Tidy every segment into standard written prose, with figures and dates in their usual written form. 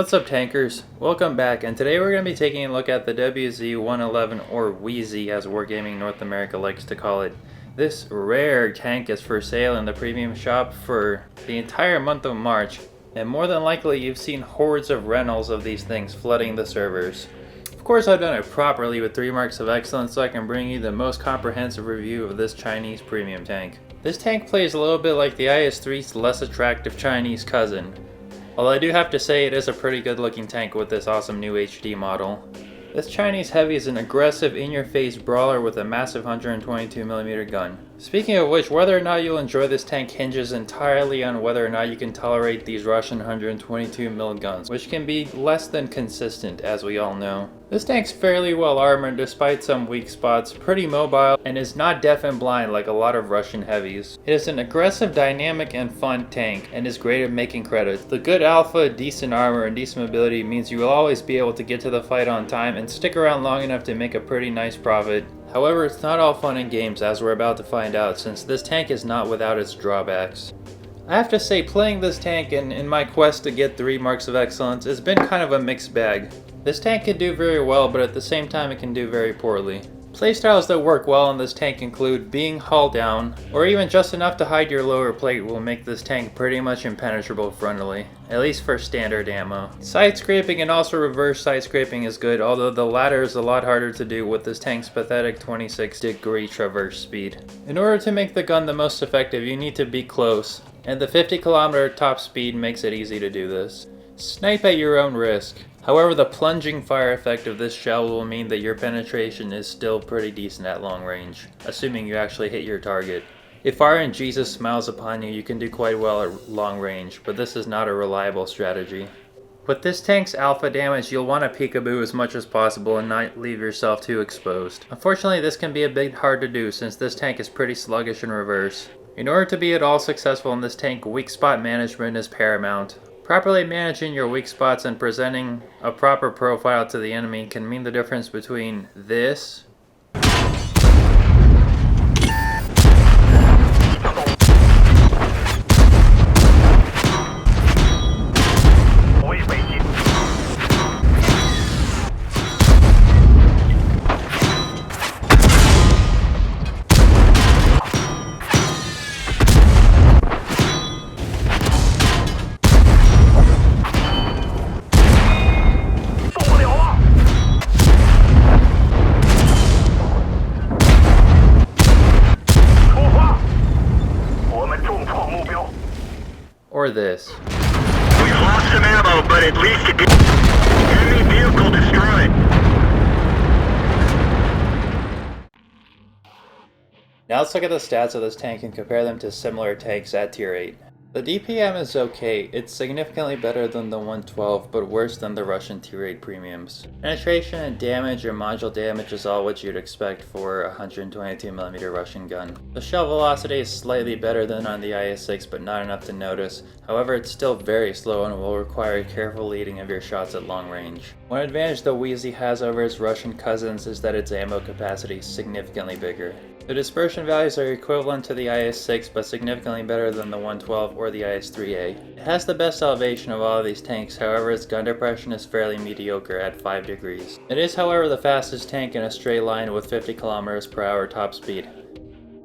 What's up, tankers? Welcome back, and today we're going to be taking a look at the WZ-111, or WZ as Wargaming North America likes to call it. This rare tank is for sale in the premium shop for the entire month of March, and more than likely you've seen hordes of rentals of these things flooding the servers. Of course, I've done it properly with 3 marks of excellence so I can bring you the most comprehensive review of this Chinese premium tank. This tank plays a little bit like the IS-3's less attractive Chinese cousin. Although I do have to say it is a pretty good looking tank with this awesome new HD model. This Chinese heavy is an aggressive in-your-face brawler with a massive 122mm gun. Speaking of which, whether or not you'll enjoy this tank hinges entirely on whether or not you can tolerate these Russian 122mm guns, which can be less than consistent, as we all know. This tank's fairly well armored despite some weak spots, pretty mobile, and is not deaf and blind like a lot of Russian heavies. It is an aggressive, dynamic, and fun tank, and is great at making credits. The good alpha, decent armor, and decent mobility means you will always be able to get to the fight on time and stick around long enough to make a pretty nice profit. However, it's not all fun and games, as we're about to find out, since this tank is not without its drawbacks. I have to say, playing this tank and in my quest to get 3 marks of excellence has been kind of a mixed bag. This tank can do very well, but at the same time it can do very poorly. Playstyles that work well on this tank include being hull down, or even just enough to hide your lower plate will make this tank pretty much impenetrable frontally, at least for standard ammo. Side scraping and also reverse side scraping is good, although the latter is a lot harder to do with this tank's pathetic 26-degree traverse speed. In order to make the gun the most effective, you need to be close, and the 50km top speed makes it easy to do this. Snipe at your own risk. However, the plunging fire effect of this shell will mean that your penetration is still pretty decent at long range, assuming you actually hit your target. If RNG smiles upon you, you can do quite well at long range, but this is not a reliable strategy. With this tank's alpha damage, you'll want to peekaboo as much as possible and not leave yourself too exposed. Unfortunately, this can be a bit hard to do since this tank is pretty sluggish in reverse. In order to be at all successful in this tank, weak spot management is paramount. Properly managing your weak spots and presenting a proper profile to the enemy can mean the difference between this or this. We've lost some ammo, but at least it enemy vehicle destroyed. Now let's look at the stats of this tank and compare them to similar tanks at tier 8. The DPM is okay, it's significantly better than the 112, but worse than the Russian tier 8 premiums. Penetration and damage or module damage is all what you'd expect for a 122mm Russian gun. The shell velocity is slightly better than on the IS-6, but not enough to notice. However, it's still very slow and will require careful leading of your shots at long range. One advantage the WZ has over its Russian cousins is that its ammo capacity is significantly bigger. The dispersion values are equivalent to the IS-6 but significantly better than the 112 or the IS-3A. It has the best elevation of all of these tanks, however its gun depression is fairly mediocre at 5 degrees. It is however the fastest tank in a straight line with 50km/h top speed.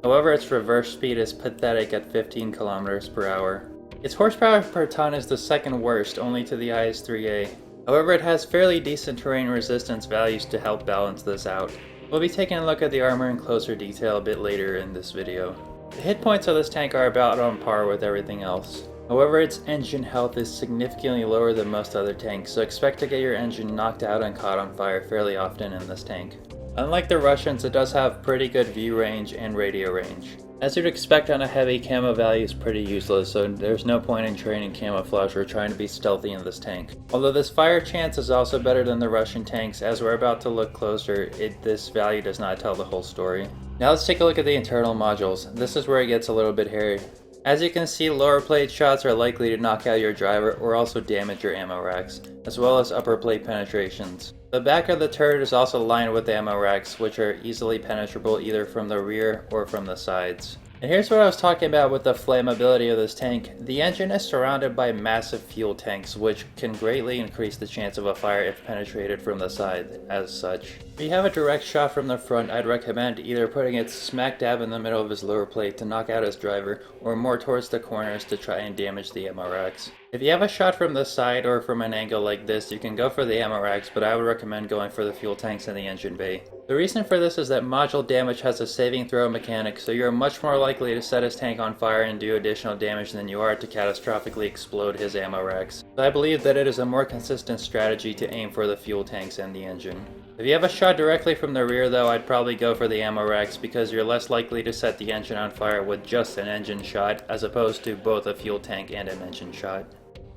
However, its reverse speed is pathetic at 15km/h. Its horsepower per ton is the second worst, only to the IS-3A. However, it has fairly decent terrain resistance values to help balance this out. We'll be taking a look at the armor in closer detail a bit later in this video. The hit points of this tank are about on par with everything else. However, its engine health is significantly lower than most other tanks, so expect to get your engine knocked out and caught on fire fairly often in this tank. Unlike the Russians, it does have pretty good view range and radio range. As you'd expect on a heavy, camo value is pretty useless, so there's no point in training camouflage or trying to be stealthy in this tank. Although this fire chance is also better than the Russian tanks, as we're about to look closer, this value does not tell the whole story. Now let's take a look at the internal modules. This is where it gets a little bit hairy. As you can see, lower plate shots are likely to knock out your driver or also damage your ammo racks, as well as upper plate penetrations. The back of the turret is also lined with ammo racks, which are easily penetrable either from the rear or from the sides. And here's what I was talking about with the flammability of this tank. The engine is surrounded by massive fuel tanks, which can greatly increase the chance of a fire if penetrated from the side as such. If you have a direct shot from the front, I'd recommend either putting it smack dab in the middle of his lower plate to knock out his driver, or more towards the corners to try and damage the ammo racks. If you have a shot from the side or from an angle like this, you can go for the ammo racks, but I would recommend going for the fuel tanks in the engine bay. The reason for this is that module damage has a saving throw mechanic, so you're much more likely to set his tank on fire and do additional damage than you are to catastrophically explode his ammo racks. So I believe that it is a more consistent strategy to aim for the fuel tanks and the engine. If you have a shot directly from the rear though, I'd probably go for the ammo racks because you're less likely to set the engine on fire with just an engine shot as opposed to both a fuel tank and an engine shot.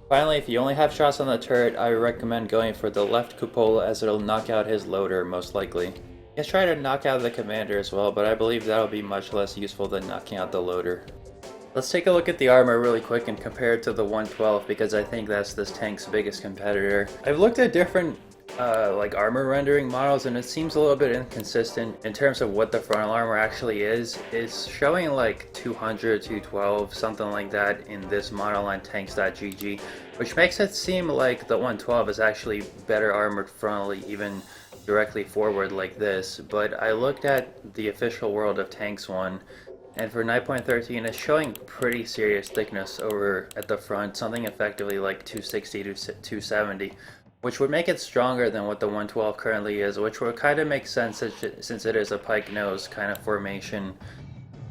Finally, if you only have shots on the turret, I recommend going for the left cupola as it'll knock out his loader most likely. You can try to knock out the commander as well, but I believe that'll be much less useful than knocking out the loader. Let's take a look at the armor really quick and compare it to the 112 because I think that's this tank's biggest competitor. I've looked at different armor rendering models and it seems a little bit inconsistent in terms of what the frontal armor actually is. It's showing like 200, 212, something like that in this model on tanks.gg, which makes it seem like the 112 is actually better armored frontally, even directly forward like this. But I looked at the official World of Tanks one, and for 9.13 it's showing pretty serious thickness over at the front, something effectively like 260 to 270. Which would make it stronger than what the 112 currently is, which would kind of make sense since it is a pike nose kind of formation,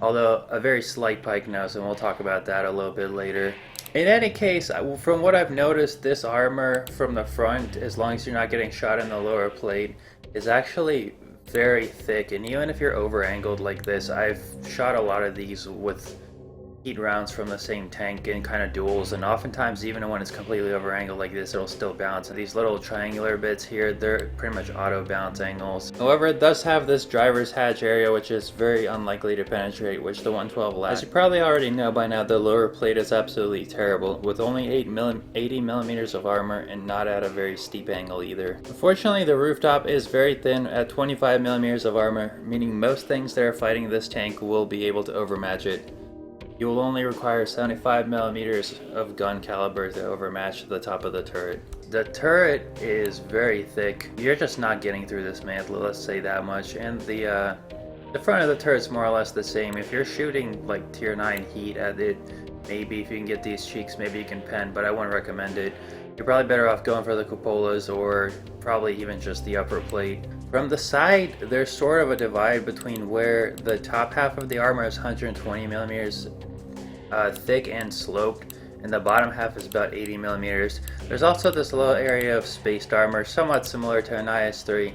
although a very slight pike nose, and we'll talk about that a little bit later. In any case, from what I've noticed, this armor from the front, as long as you're not getting shot in the lower plate, is actually very thick, and even if you're over angled like this, I've shot a lot of these with heat rounds from the same tank in kind of duels, and oftentimes even when it's completely over angled like this, it'll still bounce. And these little triangular bits here, they're pretty much auto bounce angles. However, it does have this driver's hatch area, which is very unlikely to penetrate, which the 112 lacks. As you probably already know by now, the lower plate is absolutely terrible, with only 80 millimeters of armor and not at a very steep angle either. Unfortunately, the rooftop is very thin at 25 millimeters of armor, meaning most things that are fighting this tank will be able to overmatch it. You will only require 75 millimeters of gun caliber to overmatch the top of the turret. The turret is very thick. You're just not getting through this mantle, let's say that much. And the front of the turret's more or less the same. If you're shooting like tier 9 heat at it, maybe if you can get these cheeks, maybe you can pen, but I wouldn't recommend it. You're probably better off going for the cupolas or probably even just the upper plate. From the side, there's sort of a divide between where the top half of the armor is 120 millimeters thick and sloped, and the bottom half is about 80 millimeters. There's also this little area of spaced armor, somewhat similar to an IS-3.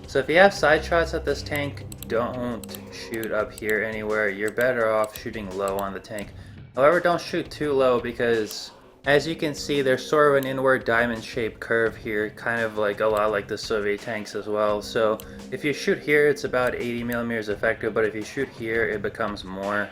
So if you have side shots at this tank, don't shoot up here anywhere. You're better off shooting low on the tank. However, don't shoot too low because, as you can see, there's sort of an inward diamond-shaped curve here, kind of like a lot like the Soviet tanks as well. So if you shoot here, it's about 80 millimeters effective, but if you shoot here, it becomes more.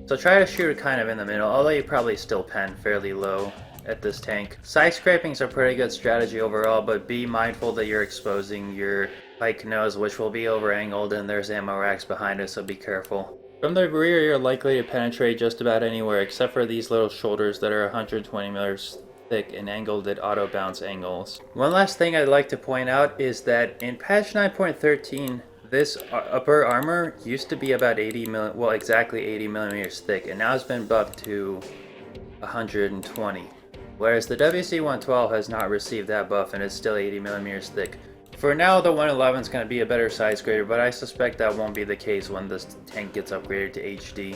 So try to shoot it kind of in the middle, although you probably still pen fairly low at this tank. Side scraping is a pretty good strategy overall, but be mindful that you're exposing your pike nose, which will be over angled, and there's ammo racks behind it, so be careful. From the rear, you're likely to penetrate just about anywhere except for these little shoulders that are 120 millimeters thick and angled at auto bounce angles. One last thing I'd like to point out is that in patch 9.13, this upper armor used to be about exactly 80 millimeters thick, and now it's been buffed to 120. Whereas the WZ-112 has not received that buff and is still 80 millimeters thick. For now, the 111 is going to be a better size grader, but I suspect that won't be the case when this tank gets upgraded to HD.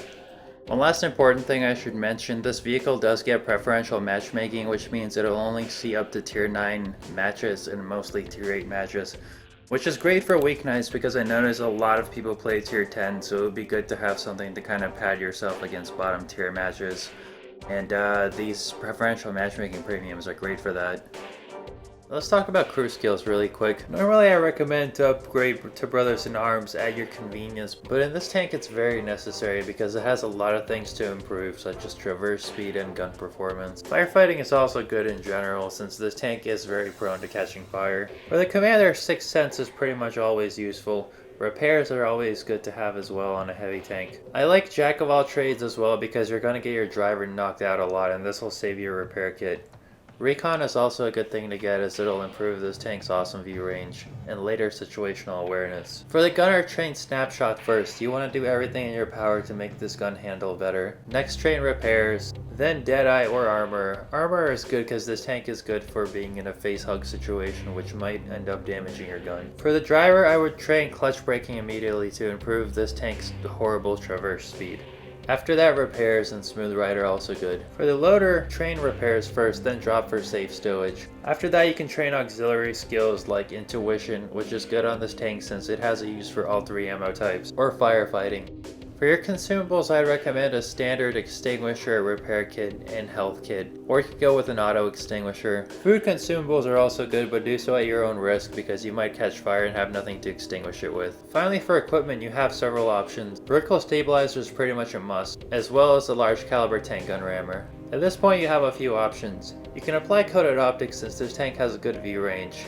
One last important thing I should mention, this vehicle does get preferential matchmaking, which means it'll only see up to tier 9 matches and mostly tier 8 matches. Which is great for weeknights because I notice a lot of people play tier 10, so it would be good to have something to kind of pad yourself against bottom tier matches. And these preferential matchmaking premiums are great for that. Let's talk about crew skills really quick. Normally I recommend to upgrade to Brothers in Arms at your convenience, but in this tank it's very necessary because it has a lot of things to improve, such as traverse speed and gun performance. Firefighting is also good in general since this tank is very prone to catching fire. For the commander, Sixth Sense is pretty much always useful. Repairs are always good to have as well on a heavy tank. I like jack of all trades as well because you're going to get your driver knocked out a lot and this will save you a repair kit. Recon is also a good thing to get as it'll improve this tank's awesome view range and later situational awareness. For the gunner, train snapshot first. You want to do everything in your power to make this gun handle better. Next, train repairs, then deadeye or armor. Armor is good because this tank is good for being in a face hug situation which might end up damaging your gun. For the driver, I would train clutch braking immediately to improve this tank's horrible traverse speed. After that, repairs and smooth ride are also good. For the loader, train repairs first, then drop for safe stowage. After that, you can train auxiliary skills like intuition, which is good on this tank since it has a use for all 3 ammo types, or firefighting. For your consumables, I'd recommend a standard extinguisher, repair kit, and health kit, or you could go with an auto extinguisher. Food consumables are also good, but do so at your own risk because you might catch fire and have nothing to extinguish it with. Finally, for equipment, you have several options. Vertical stabilizer is pretty much a must, as well as a large caliber tank gun rammer. At this point, you have a few options. You can apply coated optics since this tank has a good view range.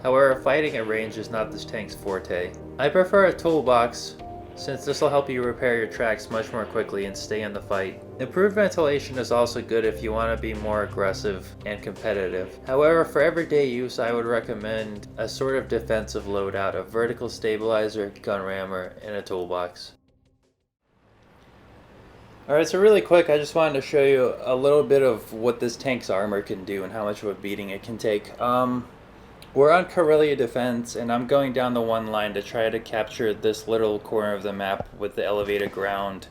However, fighting at range is not this tank's forte. I prefer a toolbox, since this will help you repair your tracks much more quickly and stay in the fight. Improved ventilation is also good if you want to be more aggressive and competitive. However, for everyday use, I would recommend a sort of defensive loadout of vertical stabilizer, gun rammer, and a toolbox. Alright, so really quick, I just wanted to show you a little bit of what this tank's armor can do and how much of a beating it can take. We're on Karelia defense, and I'm going down the one line to try to capture this little corner of the map with the elevated ground.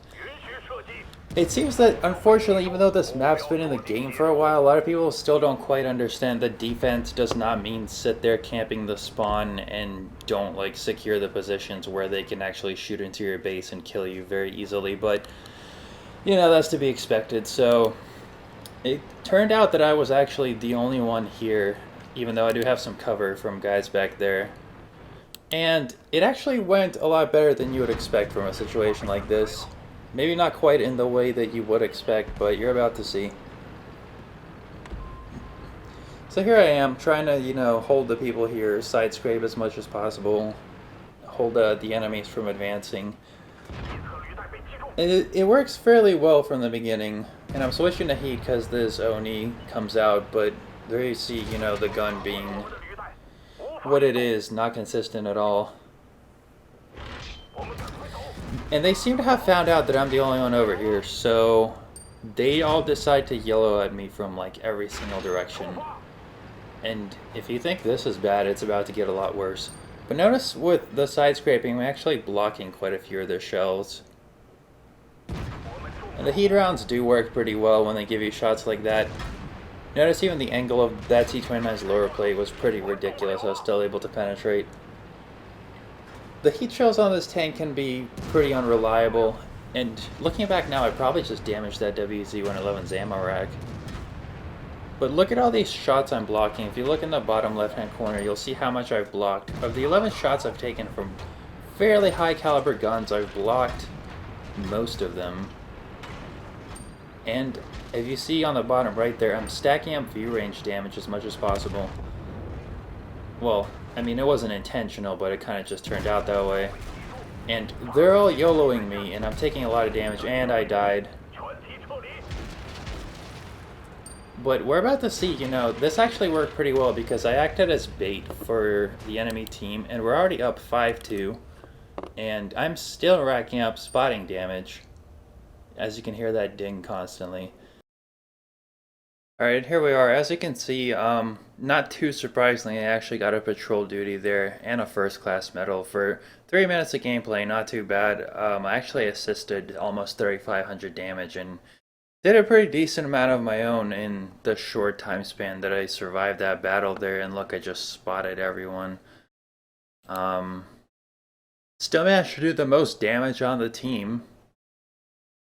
It seems that, unfortunately, even though this map's been in the game for a while, a lot of people still don't quite understand that defense does not mean sit there camping the spawn and don't, like, secure the positions where they can actually shoot into your base and kill you very easily, but, you know, that's to be expected. So, it turned out that I was actually the only one here, even though I do have some cover from guys back there. And it actually went a lot better than you would expect from a situation like this. Maybe not quite in the way that you would expect, but you're about to see. So here I am, trying to, you know, hold the people here, side scrape as much as possible, hold the enemies from advancing. It works fairly well from the beginning, and I'm switching to heat because this Oni comes out, but there you see, you know, the gun being what it is, not consistent at all. And they seem to have found out that I'm the only one over here, so they all decide to yellow at me from like every single direction. And if you think this is bad, it's about to get a lot worse. But notice with the side scraping, I'm actually blocking quite a few of their shells. And the heat rounds do work pretty well when they give you shots like that. Notice even the angle of that T-29's lower plate was pretty ridiculous. I was still able to penetrate. The heat shells on this tank can be pretty unreliable, and looking back now, I probably just damaged that WZ-111's ammo rack. But look at all these shots I'm blocking. If you look in the bottom left-hand corner, you'll see how much I've blocked. Of the 11 shots I've taken from fairly high caliber guns, I've blocked most of them. And if you see on the bottom right there, I'm stacking up view range damage as much as possible. Well, I mean, it wasn't intentional, but it kind of just turned out that way. And they're all YOLOing me, and I'm taking a lot of damage, and I died. But we're about to see, you know, this actually worked pretty well because I acted as bait for the enemy team, and we're already up 5-2. And I'm still racking up spotting damage. As you can hear that ding constantly. Alright, here we are. As you can see, not too surprisingly, I actually got a patrol duty there and a first class medal for 3 minutes of gameplay. Not too bad. I actually assisted almost 3,500 damage and did a pretty decent amount of my own in the short time span that I survived that battle there. And look, I just spotted everyone. Still managed to do the most damage on the team.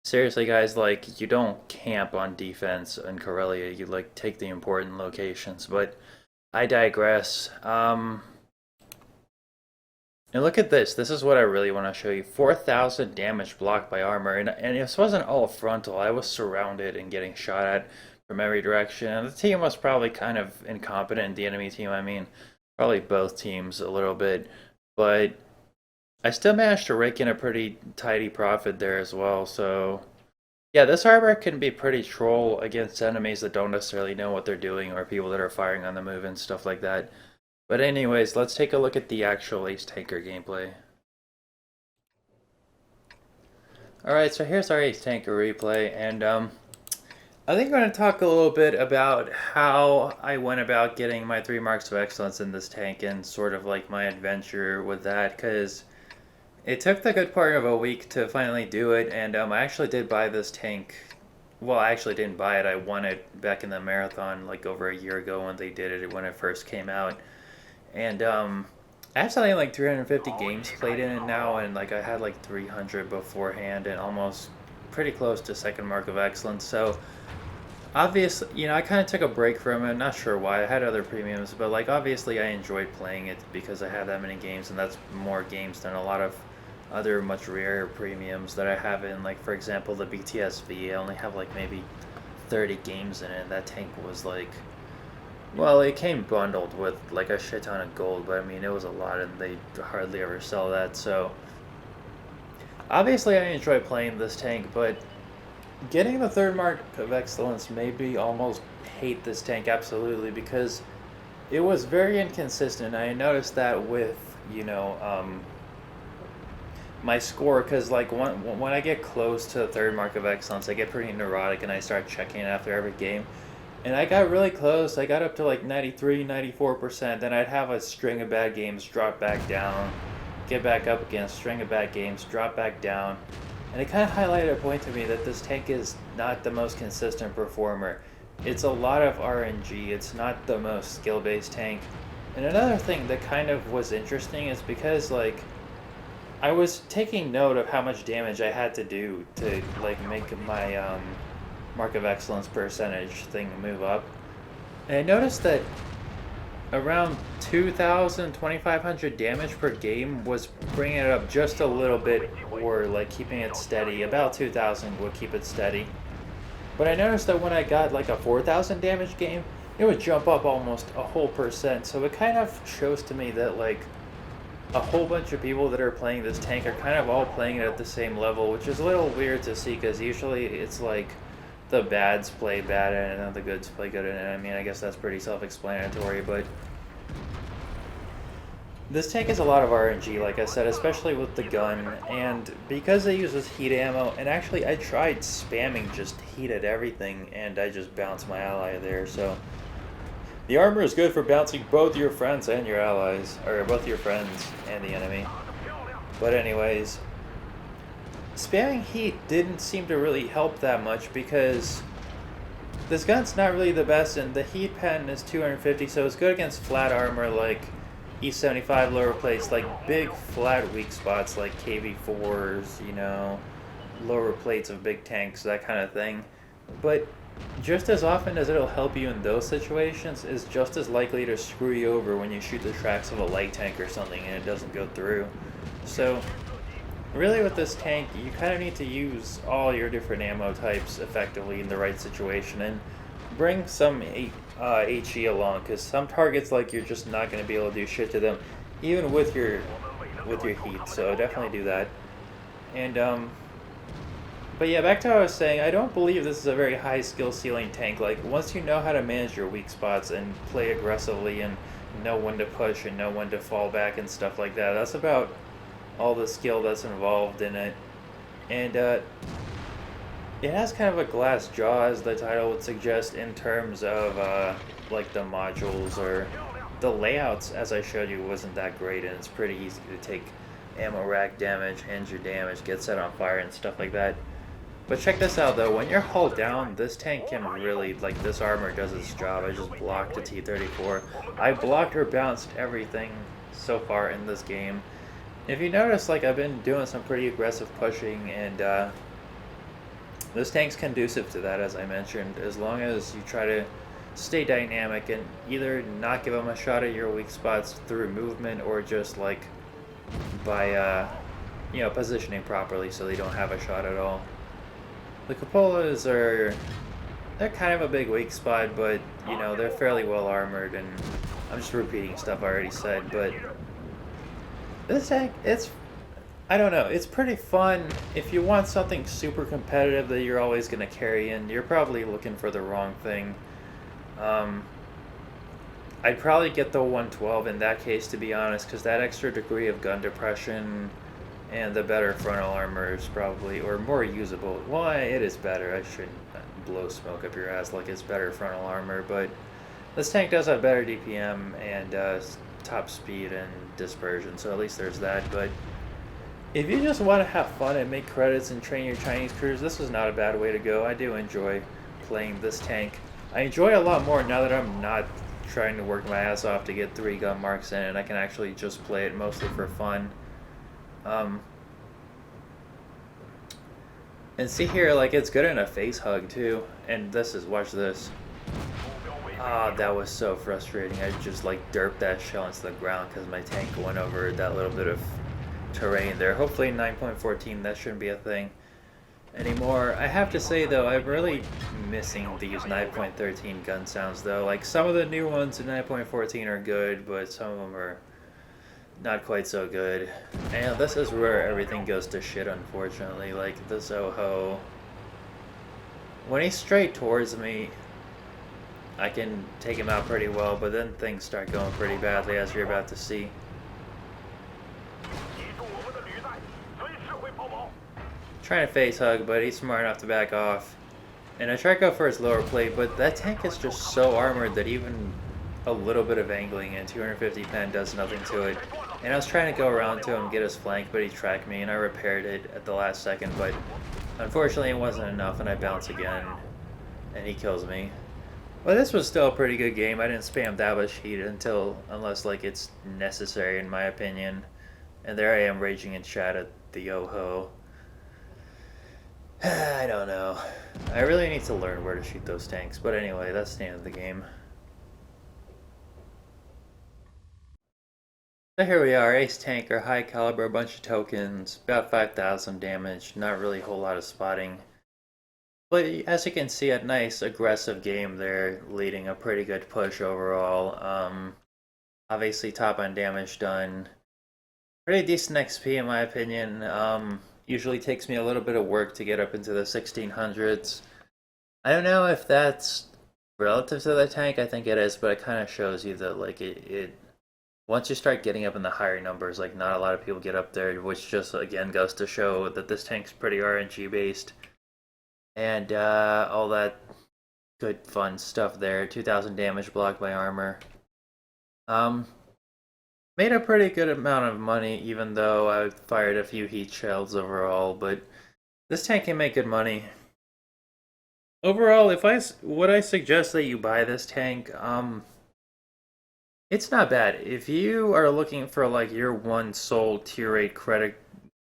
Seriously, guys, like, you don't camp on defense in Karelia, you, like, take the important locations, but I digress. And look at this. This is what I really want to show you. 4,000 damage blocked by armor, and this wasn't all frontal. I was surrounded and getting shot at from every direction, and the team was probably kind of incompetent, the enemy team, I mean, probably both teams a little bit, but I still managed to rake in a pretty tidy profit there as well, so yeah, this armor can be pretty troll against enemies that don't necessarily know what they're doing or people that are firing on the move and stuff like that. But anyways, let's take a look at the actual Ace Tanker gameplay. Alright, so here's our Ace Tanker replay, and I think I'm going to talk a little bit about how I went about getting my 3 marks of excellence in this tank and sort of like my adventure with that, because it took the good part of a week to finally do it, and I actually did buy this tank. Well, I actually didn't buy it, I won it back in the marathon like over a year ago when they did it, when it first came out. And I have something like 350 games played in it now, and like I had like 300 beforehand and almost pretty close to second mark of excellence. So obviously, you know, I kind of took a break from it. Not sure why. I had other premiums, but like obviously I enjoyed playing it because I had that many games, and that's more games than a lot of other much rarer premiums that I have in. Like for example, the BTSV. I only have like maybe 30 games in it. That tank was like, well, it came bundled with like a shit ton of gold, but I mean, it was a lot and they hardly ever sell that, so obviously I enjoy playing this tank, but getting the third mark of excellence made me almost hate this tank absolutely because it was very inconsistent. I noticed that with, you know, my score, because like when I get close to the third mark of excellence, I get pretty neurotic and I start checking it after every game. And I got really close. I got up to like 93, 94%. Then I'd have a string of bad games, drop back down, get back up again, string of bad games, drop back down. And it kind of highlighted a point to me that this tank is not the most consistent performer. It's a lot of RNG. It's not the most skill-based tank. And another thing that kind of was interesting is because like I was taking note of how much damage I had to do to like make my mark of excellence percentage thing move up. And I noticed that around 2,000, 2,500 damage per game was bringing it up just a little bit, or like keeping it steady. About 2,000 would keep it steady. But I noticed that when I got like a 4,000 damage game, it would jump up almost a whole percent. So it kind of shows to me that like a whole bunch of people that are playing this tank are kind of all playing it at the same level, which is a little weird to see because usually it's like the bads play bad in it and the goods play good in it. I mean, I guess that's pretty self-explanatory, but this tank has a lot of RNG, like I said, especially with the gun, and because it uses heat ammo, and actually I tried spamming just heat at everything, and I just bounced my ally there, so the armor is good for bouncing both your friends and your allies, or both your friends and the enemy. But anyways, spamming heat didn't seem to really help that much because this gun's not really the best, and the heat pen is 250, so it's good against flat armor like E75 lower plates, like big flat weak spots like KV4s, you know, lower plates of big tanks, that kind of thing. But just as often as it'll help you in those situations, is just as likely to screw you over when you shoot the tracks of a light tank or something and it doesn't go through. So really with this tank, you kind of need to use all your different ammo types effectively in the right situation, and bring some HE along, because some targets like you're just not going to be able to do shit to them, even with your heat. So definitely do that. And but yeah, back to what I was saying. I don't believe this is a very high skill ceiling tank. Like once you know how to manage your weak spots and play aggressively and know when to push and know when to fall back and stuff like that, that's about all the skill that's involved in it. And it has kind of a glass jaw, as the title would suggest, in terms of like the modules, or the layouts, as I showed you, wasn't that great, and it's pretty easy to take ammo rack damage, injure damage, get set on fire and stuff like that. But check this out though, when you're hull down, this tank can really, like, this armor does its job. I just blocked a T-34. I blocked or bounced everything so far in this game. If you notice, like, I've been doing some pretty aggressive pushing, and this tank's conducive to that, as I mentioned, as long as you try to stay dynamic and either not give them a shot at your weak spots through movement, or just like by you know, positioning properly so they don't have a shot at all. The cupolas they're kind of a big weak spot, but you know, they're fairly well armored, and I'm just repeating stuff I already said. But this tank, it's I don't know. It's pretty fun. If you want something super competitive that you're always going to carry in, you're probably looking for the wrong thing. Um, I'd probably get the 112 in that case, to be honest, because that extra degree of gun depression and the better frontal armor is probably, or more usable. Well, it is better. I shouldn't blow smoke up your ass like it's better frontal armor, but this tank does have better DPM and top speed and dispersion, so at least there's that. But if you just want to have fun and make credits and train your Chinese crews, this is not a bad way to go. I do enjoy playing this tank. I enjoy it a lot more now that I'm not trying to work my ass off to get 3 gun marks in, and I can actually just play it mostly for fun. And see here, like, it's good in a face hug too. And this is, watch this. Ah, that was so frustrating. I just like derped that shell into the ground because my tank went over that little bit of terrain there. Hopefully 9.14, that shouldn't be a thing anymore. I have to say though, I'm really missing these 9.13 gun sounds though. Like, some of the new ones in 9.14 are good, but some of them are not quite so good. And this is where everything goes to shit, unfortunately. Like, the Zoho, when he's straight towards me, I can take him out pretty well, but then things start going pretty badly, as you're about to see. Trying to face hug, but he's smart enough to back off. And I try to go for his lower plate, but that tank is just so armored that even a little bit of angling and 250 pen does nothing to it. And I was trying to go around to him, get his flank, but he tracked me, and I repaired it at the last second, but unfortunately it wasn't enough, and I bounce again, and he kills me. Well, this was still a pretty good game. I didn't spam that much heat unless like it's necessary, in my opinion. And there I am raging in chat at the Yoho. I don't know. I really need to learn where to shoot those tanks, but anyway, that's the end of the game. So here we are, ace tanker, high caliber, a bunch of tokens, about 5,000 damage, not really a whole lot of spotting. But as you can see, a nice aggressive game there, leading a pretty good push overall. Obviously top on damage done. Pretty decent XP in my opinion. Usually takes me a little bit of work to get up into the 1600s. I don't know if that's relative to the tank, I think it is, but it kind of shows you that like it once you start getting up in the higher numbers, like not a lot of people get up there, which just again goes to show that this tank's pretty RNG based. And all that good fun stuff there. 2,000 damage blocked by armor. Made a pretty good amount of money, even though I fired a few heat shells overall, but this tank can make good money. Overall, would I suggest that you buy this tank? It's not bad. If you are looking for like your one sole tier 8 credit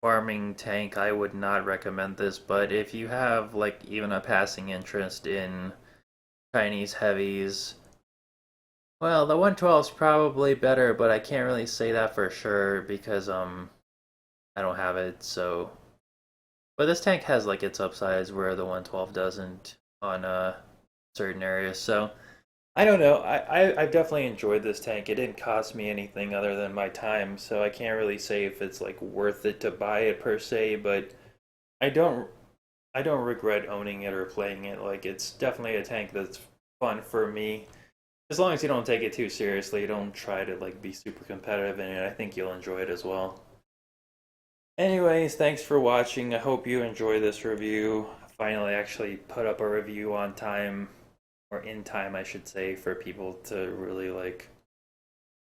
farming tank, I would not recommend this, but if you have like even a passing interest in Chinese heavies, well, the 112 is probably better, but I can't really say that for sure because I don't have it. So, but this tank has like its upsides where the 112 doesn't on certain areas. So I don't know. I've definitely enjoyed this tank. It didn't cost me anything other than my time, so I can't really say if it's like worth it to buy it per se, but I don't regret owning it or playing it. Like, it's definitely a tank that's fun for me. As long as you don't take it too seriously, you don't try to like be super competitive in it, I think you'll enjoy it as well. Anyways, thanks for watching. I hope you enjoy this review. I finally actually put up a review on time. Or in time, I should say, for people to really like,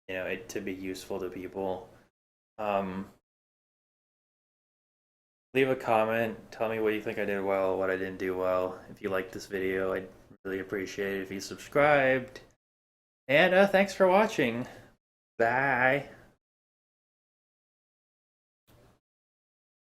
you know, it to be useful to people. Leave a comment, tell me what you think I did well, what I didn't do well. If you liked this video, I'd really appreciate it if you subscribed. And thanks for watching. Bye.